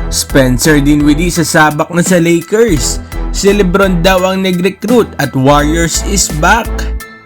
Spencer Dinwiddie sasabak na sa Lakers. Si LeBron daw ang nag-recruit at Warriors is back.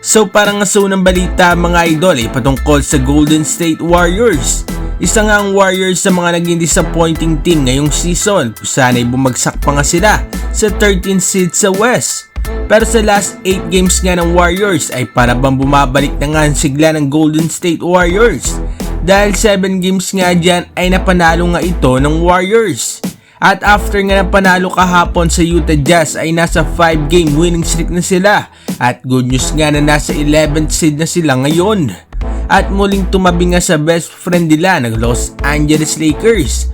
So parang nga ng balita mga idol ay patungkol sa Golden State Warriors. Isa nga ang Warriors sa mga naging disappointing team ngayong season kung saan ay bumagsak pa nga sila sa 13th seed sa West. Pero sa last 8 games nga ng Warriors ay para bang bumabalik na nga ang sigla ng Golden State Warriors. Dahil 7 games nga dyan ay napanalo nga ito ng Warriors. At after nga napanalo kahapon sa Utah Jazz ay nasa 5 game winning streak na sila. At good news nga na nasa 11th seed na sila ngayon. At muling tumabi nga sa best friend nila ng Los Angeles Lakers.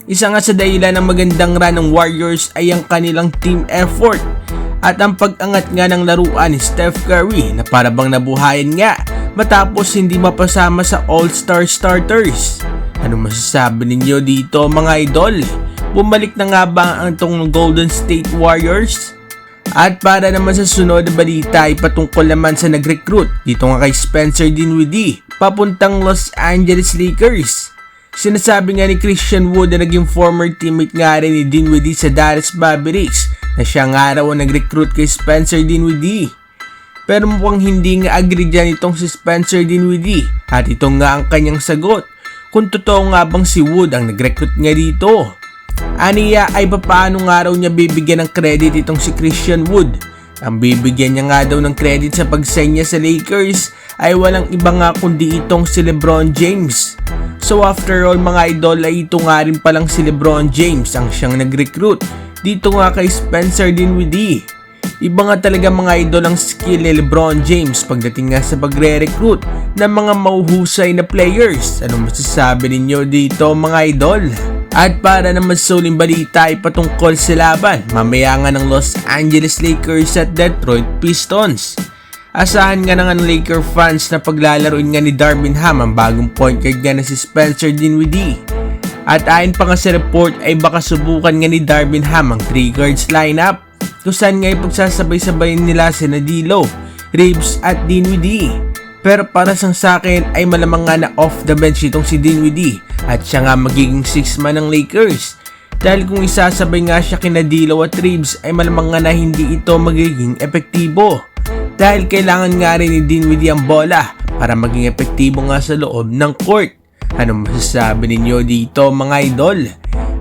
Isa nga sa dahilan ng magandang run ng Warriors ay ang kanilang team effort. At ang pag-angat nga ng laruan ni Steph Curry na para bang nabuhayan nga matapos hindi mapasama sa All-Star starters. Ano masasabi ninyo dito mga idol? Bumalik na nga ba ang itong Golden State Warriors? At para naman sa sunod na balita ay patungkol naman sa nag-recruit dito nga kay Spencer Dinwiddie papuntang Los Angeles Lakers. Sinasabi nga ni Christian Wood na naging former teammate nga rin ni Dinwiddie sa Dallas Mavericks na siya nga raw ang nag-recruit kay Spencer Dinwiddie. Pero mukhang hindi nga agree dyan itong si Spencer Dinwiddie at ito nga ang kanyang sagot kung totoo nga bang si Wood ang nag-recruit nga dito. Aniya ay paano nga raw niya bibigyan ng credit itong si Christian Wood. Ang bibigyan niya nga daw ng credit sa pag-sign niya sa Lakers ay walang iba nga kundi itong si LeBron James. So after all mga idol ay ito nga rin palang si LeBron James ang siyang nag-recruit dito nga kay Spencer Dinwiddie. Iba nga talaga mga idol ang skill ni LeBron James pagdating nga sa pagre-recruit ng mga mauhusay na players. Anong masasabi ninyo dito mga idol? At para naman sa uling balita ay patungkol sa laban mamaya nga ng Los Angeles Lakers at Detroit Pistons. Asahan nga ng Laker fans na paglalaroin nga ni Darvin Ham ang bagong point guard nga na si Spencer Dinwiddie. At ayon pa nga sa report ay baka subukan nga ni Darvin Ham ang 3 guards lineup kung saan nga ipagsasabay-sabayin nila si D'Lo, Reeves at Dinwiddie. Pero para sa akin ay malamang nga na off the bench itong si Dinwiddie at siya nga magiging 6 man ng Lakers. Dahil kung isasabay nga siya kina D'Lo at Reeves ay malamang nga na hindi ito magiging epektibo. Dahil kailangan nga rin ni Dinwiddie ang bola para maging epektibo nga sa loob ng court. Anong masasabi ninyo dito mga idol?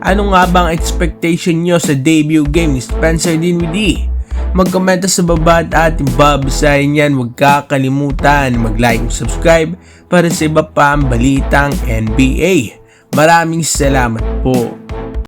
Ano nga ba ang expectation nyo sa debut game ni Spencer Dinwiddie? Mag-komenta sa baba at ating babasahin yan. Huwag kakalimutan mag-like at subscribe para sa iba pa ang balitang NBA. Maraming salamat po.